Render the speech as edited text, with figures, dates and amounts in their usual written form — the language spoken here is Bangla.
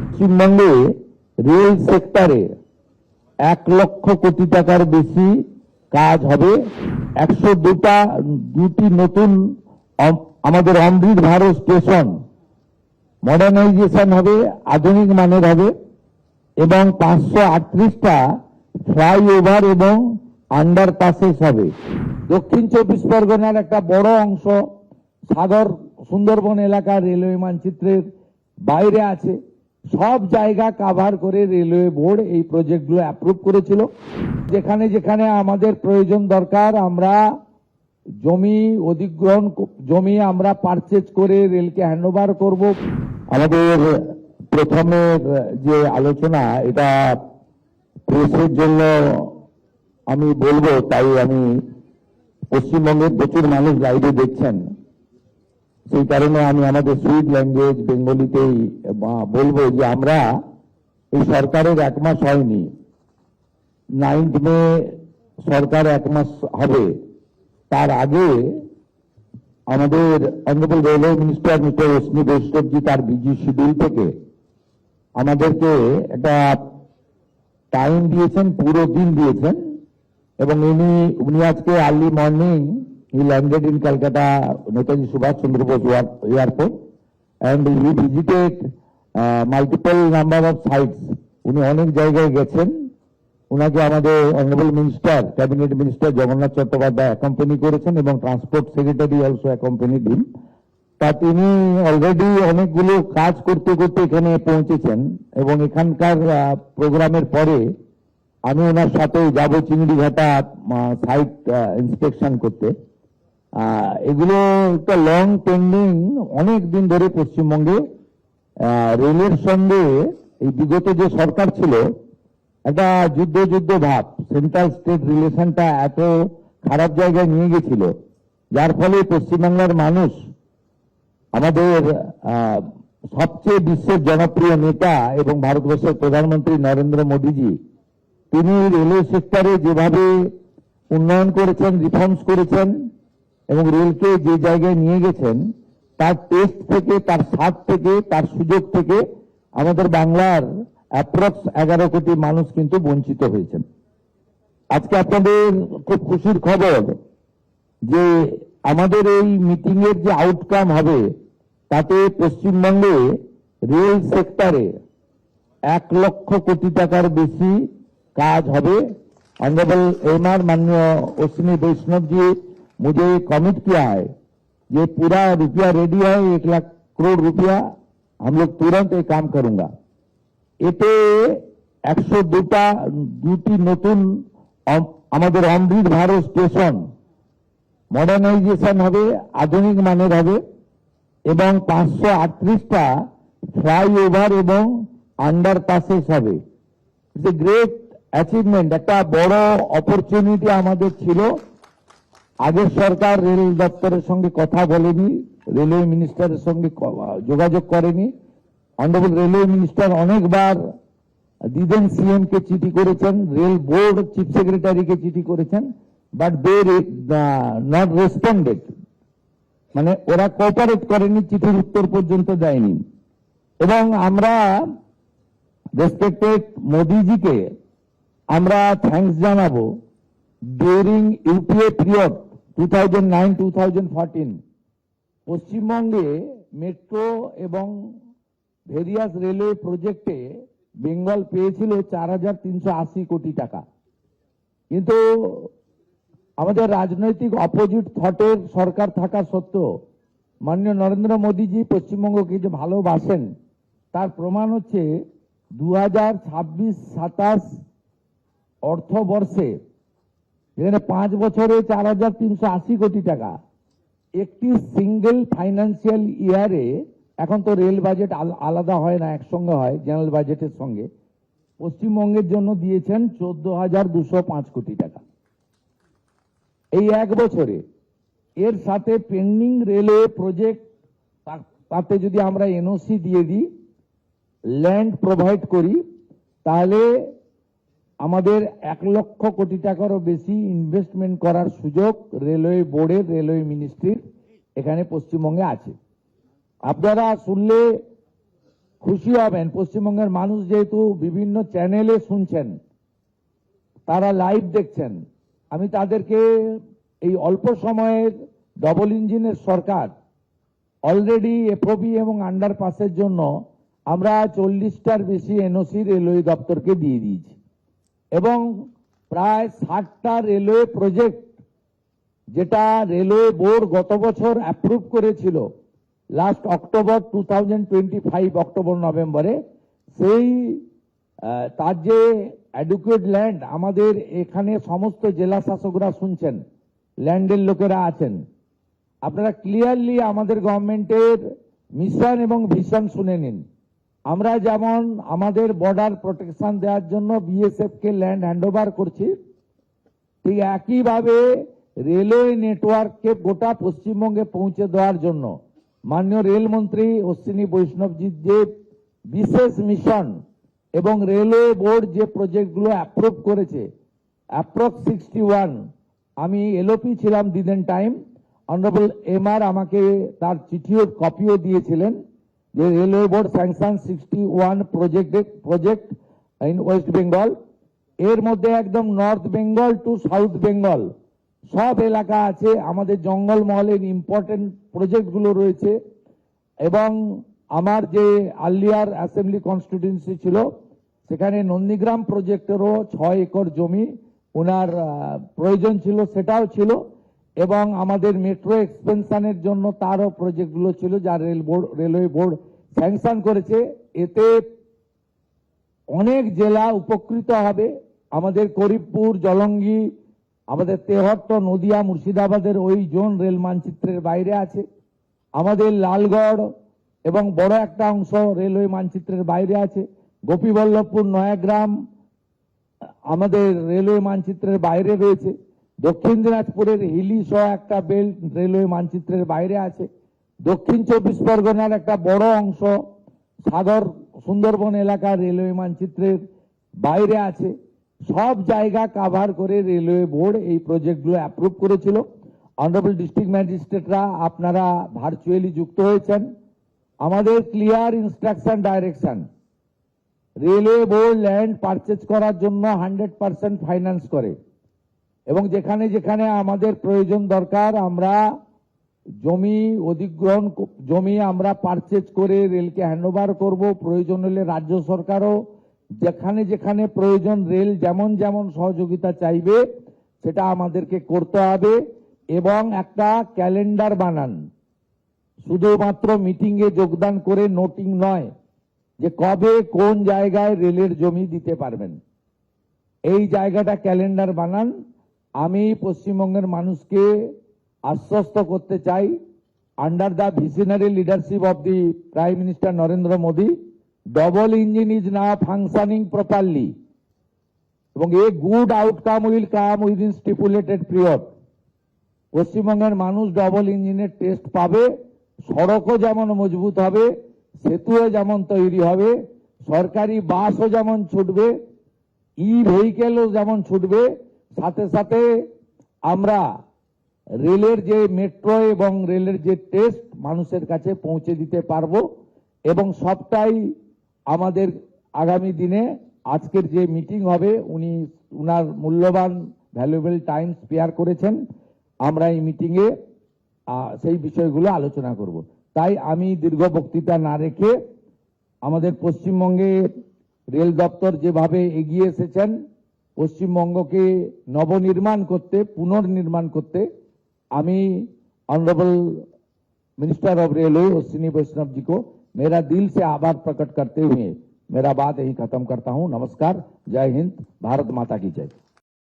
পশ্চিমবঙ্গে রেল সেক্টরে 1,00,000 কোটি টাকার বেশি কাজ হবে। 102টি নতুন আমাদের অমৃত ভারত স্টেশন মডার্নাইজেশন হবে, আধুনিক মানের হবে এবং 538টা ফ্লাইওভার এবং আন্ডারপাসেস হবে। দক্ষিণ 24 পরগনার একটা বড় অংশ সাগর সুন্দরবন এলাকা রেলওয়ে মানচিত্রের বাইরে আছে। সব জায়গা কভার করে রেলওয়ে বোর্ড এই প্রজেক্টগুলো অ্যাপ্রুভ করেছিল। যেখানে যেখানে আমাদের প্রয়োজন দরকার আমরা জমি অধিগ্রহণ, জমি আমরা পারচেজ করে রেলকে হ্যান্ডওভার করব। আমাদের প্রথমের যে আলোচনা এটা প্রেসের জন্য আমি বলবো, তাই আমি পশ্চিমবঙ্গের প্রচুর মানুষ লাইভে দেখছেন, সেই কারণে আমি আমাদের সুইট ল্যাঙ্গুয়েজ বেঙ্গলিতেই বলবো যে আমরা এই সরকারের 1 মাস হয়নি, 9th মে সরকার 1 মাস হবে। তার আগে আমাদের honourable railway minister mister Ashwini Vaishnavji তার বিজি শিডিউল থেকে আমাদেরকে একটা টাইম দিয়েছেন, পুরো দিন দিয়েছেন এবং উনি আজকে early morning he landed in Calcutta Netaji Subhash Chandra Bose airport and he visited multiple number of sites. উনি অনেক জায়গায় গেছেন। উনাকে আমাদের honourable minister, cabinet minister Jagannath Chattopadhyay accompany করেছেন এবং ট্রান্সপোর্ট সেক্রেটারি অলসো অ্যাকম্পানিড হিম। তা তিনি অলরেডি অনেকগুলো কাজ করতে করতে এখানে পৌঁছেছেন এবং এখানকার প্রোগ্রামের পরে আমি ওনার সাথে যাবো চিংড়িঘাটা সাইট ইন্সপেকশন করতে। এগুলো একটা লং পেন্ডিং, অনেক দিন ধরে পশ্চিমবঙ্গে রেলের সঙ্গে এই বিগত যে সরকার ছিল একটা যুদ্ধ ভাব, সেন্ট্রাল স্টেট রিলেশনটা এত খারাপ জায়গায় নিয়ে গেছিল, যার ফলে পশ্চিমবাংলার মানুষ আমাদের সবচেয়ে বিশ্বের জনপ্রিয় নেতা এবং ভারতবর্ষের প্রধানমন্ত্রী নরেন্দ্র মোদীজি, তিনি রেলওয়ে সেক্টরে যেভাবে উন্নয়ন করেছেন, রিফর্মস করেছেন এবং রেলকে যে জায়গায় নিয়ে গেছেন, তার টেস্ট থেকে, তার স্বাদ থেকে, তার সুযোগ থেকে আমাদের বাংলার অ্যাপ্রক্স 11 কোটি মানুষ কিন্তু বঞ্চিত হয়েছেন। আজকে আপনাদের খুব খুশির খবর যে আমাদের এই মিটিং এর যে আউটকাম হবে তাতে পশ্চিমবঙ্গে রেল সেক্টরে 1,00,000 কোটি টাকার বেশি কাজ হবে। ऑनरेबल एमआर माननीय अश्विनी वैष्णव जी मुझे कमिट किया है, ये पूरा रुपया रेडी है, 1 लाख करोड़ रुपया हम लोग तुरंत ये काम करूंगा। এতে 102টি নতুন আমাদের অমৃত ভারত স্টেশন মডার্নাইজেশন হবে, আধুনিক মানের হবে এবং 538টা ফ্লাইওভার এবং আন্ডারপাসেস হবে। ইটস এ গ্রেট অ্যাচিভমেন্ট, একটা বড় অপরচুনিটি আমাদের ছিল। আগের সরকার রেল দপ্তরের সঙ্গে কথা বলেনি, রেলওয়ে মিনিস্টারের সঙ্গে যোগাযোগ করেনি। অনারেবল রেলওয়ে মিনিস্টার অনেকবার দিদেন সিএম কে চিঠি করেছেন, রেল বোর্ড চিফ সেক্রেটারিকে চিঠি করেছেন, বাট দে নট রেসপন্ডেড, মানে ওরা কোঅপারেট করেনি, চিঠির উত্তর পর্যন্ত দেয়নি। এবং আমরা রেসপেক্টেড মোদিজিকে আমরা থ্যাঙ্কস জানাবো। ডিউরিং ইউপিএ পিরিয়ড 2009-2014 পশ্চিমবঙ্গে মেট্রো এবং ভেরিয়াস রেলওয়ে প্রজেক্টে বেঙ্গল পেয়েছিল 4,380 কোটি টাকা। কিন্তু আমাদের রাজনৈতিক অপোজিট থটের সরকার থাকা সত্ত্বেও মাননীয় নরেন্দ্র মোদীজি পশ্চিমবঙ্গকে যে ভালোবাসেন তার প্রমাণ হচ্ছে 2026-27 অর্থবর্ষে যেখানে 5 বছরে 4,380 কোটি টাকা, একটি সিঙ্গেল ফাইন্যান্সিয়াল ইয়ারে, এখন তো রেল বাজেট আলাদা হয় না, একসঙ্গে হয় জেনারেল বাজেটের সঙ্গে, পশ্চিমবঙ্গের জন্য দিয়েছেন 14,205 কোটি টাকা এই 1 বছরে। এর সাথে পেন্ডিং রেলওয়ে প্রজেক্ট, তাতে যদি আমরা এনওসি দিয়ে দিই, ল্যান্ড প্রোভাইড করি, তাহলে আমাদের 1,00,000 কোটি টাকারও বেশি ইনভেস্টমেন্ট করার সুযোগ রেলওয়ে বোর্ডের, রেলওয়ে মিনিস্ট্রির এখানে পশ্চিমবঙ্গে আছে। আপনারা শুনলে খুশি হবেন, পশ্চিমবঙ্গের মানুষ যেহেতু বিভিন্ন চ্যানেলে শুনছেন, তারা লাইভ দেখছেন, আমি তাদেরকে এই অল্প সময়ের ডবল ইঞ্জিনের সরকার অলরেডি এফওবি এবং আন্ডারপাসের জন্য আমরা 40টার বেশি এনওসি রেলওয়ে দপ্তরকে দিয়ে দিয়েছি এবং প্রায় 60টা রেলওয়ে প্রজেক্ট যেটা রেলওয়ে বোর্ড গত বছর অ্যাপ্রুভ করেছিল লাস্ট অক্টোবর 2025 অক্টোবর নভেম্বরে, সেই তার যে অ্যাডুকুয়েট ল্যান্ড আমাদের এখানে সমস্ত জেলা শাসকরা শুনছেন, ল্যান্ডের লোকেরা আছেন, আপনারা ক্লিয়ারলি আমাদের গভর্নমেন্টের মিশন এবং ভিশন শুনে নিন। আমরা যেমন আমাদের বর্ডার প্রোটেকশন দেওয়ার জন্য বিএসএফ কে ল্যান্ড হ্যান্ডওভার করছি, ঠিক একইভাবে রেলওয়ে নেটওয়ার্ককে গোটা পশ্চিমবঙ্গে পৌঁছে দেওয়ার জন্য মাননীয় রেলমন্ত্রী অশ্বিনী বৈষ্ণবজির যে বিশেষ মিশন এবং রেলওয়ে বোর্ড যে প্রজেক্টগুলো অ্যাপ্রুভ করেছে, অ্যাপ্রক্স 61, আমি এলওপি ছিলাম দিদেন টাইম, অনারেবল এমআর আমাকে তার চিঠিও কপিও দিয়েছিলেন যে railway board sanction 61 project in West Bengal, এর মধ্যে একদম North Bengal to South Bengal সব এলাকা আছে, আমাদের জঙ্গলমহলের ইম্পর্টেন্ট প্রজেক্টগুলো রয়েছে এবং আমার যে আর্লিয়ার অ্যাসেম্বলি কনস্টিটিউয়েন্সি ছিল সেখানে নন্দীগ্রাম প্রজেক্টেরও 6 একর জমি ওনার প্রয়োজন ছিল, সেটাও ছিল এবং আমাদের মেট্রো এক্সপেনশনের জন্য তারও প্রজেক্টগুলো ছিল যা রেলওয়ে বোর্ড স্যাংশন করেছে। এতে অনেক জেলা উপকৃত হবে, আমাদের করিমপুর, জলঙ্গি, আমাদের তেহট্ট, নদিয়া, মুর্শিদাবাদের ওই জোন রেল মানচিত্রের বাইরে আছে, আমাদের লালগড় এবং বড় একটা অংশ রেলওয়ে মানচিত্রের বাইরে আছে, গোপীবল্লভপুর, নয়াগ্রাম আমাদের রেলওয়ে মানচিত্রের বাইরে রয়েছে, দক্ষিণ দিনাজপুরের হিলি সহ একটা বেল্ট রেলওয়ে মানচিত্রের বাইরে আছে, দক্ষিণ 24 পরগনার একটা বড় অংশ সাগর সুন্দরবন এলাকা রেলওয়ে মানচিত্রের বাইরে আছে। সব জায়গা কাভার করে রেলওয়ে বোর্ড এই প্রজেক্টগুলো অ্যাপ্রুভ করেছিল। অনারেবল ডিস্ট্রিক্ট ম্যাজিস্ট্রেটরা আপনারা ভার্চুয়ালি যুক্ত হয়েছেন। আমাদের clear instruction direction, railway board land purchase করার জন্য 100% ফাইন্যান্স করে এবং যেখানে যেখানে আমাদের প্রয়োজন দরকার আমরা জমি অধিগ্রহণ, জমি আমরা পারচেজ করে রেলকে হ্যান্ডওভার করব। প্রয়োজন হলে রাজ্য সরকারও যেখানে যেখানে প্রয়োজন রেল যেমন যেমন সহযোগিতা চাইবে সেটা আমাদেরকে করতে হবে এবং একটা ক্যালেন্ডার বানান, শুধুমাত্র মিটিংয়ে যোগদান করে নোটিং নয়, যে কবে কোন জায়গায় রেলের জমি দিতে পারবেন, এই জায়গাটা ক্যালেন্ডার বানান। আমি পশ্চিমবঙ্গের মানুষকে আশ্বস্ত করতে চাই, under the visionary leadership of the prime minister Narendra Modi, double engine is now functioning properly এবং a good outcome will come within stipulated period. পশ্চিমবঙ্গের মানুষ ডবল ইঞ্জিনের টেস্ট পাবে, সড়কও যেমন মজবুত হবে, সেতুও যেমন তৈরি হবে, সরকারি বাসও যেমন ছুটবে, ই ভেহিকেলও যেমন ছুটবে, সাথে সাথে আমরা রেলের যে মেট্রো এবং রেলের যে টেস্ট মানুষের কাছে পৌঁছে দিতে পারবো এবং সবটাই আমাদের আগামী দিনে আজকের যে মিটিং হবে উনি উনার মূল্যবান ভ্যালুয়েবল টাইম স্পেয়ার করেছেন, আমরা এই মিটিংয়ে সেই বিষয়গুলো আলোচনা করব। তাই আমি দীর্ঘ বক্তৃতা না রেখে আমাদের পশ্চিমবঙ্গে রেল দপ্তর যেভাবে এগিয়ে এসেছেন পশ্চিমবঙ্গকে নবনির্মাণ করতে, পুনর্নির্মাণ করতে, আমি honourable minister of railway Ashwini Vaishnaw ji को मेरा दिल से आभार प्रकट करते हुए मेरा बात यही खत्म करता हूं। नमस्कार, जय हिंद, भारत माता की जय।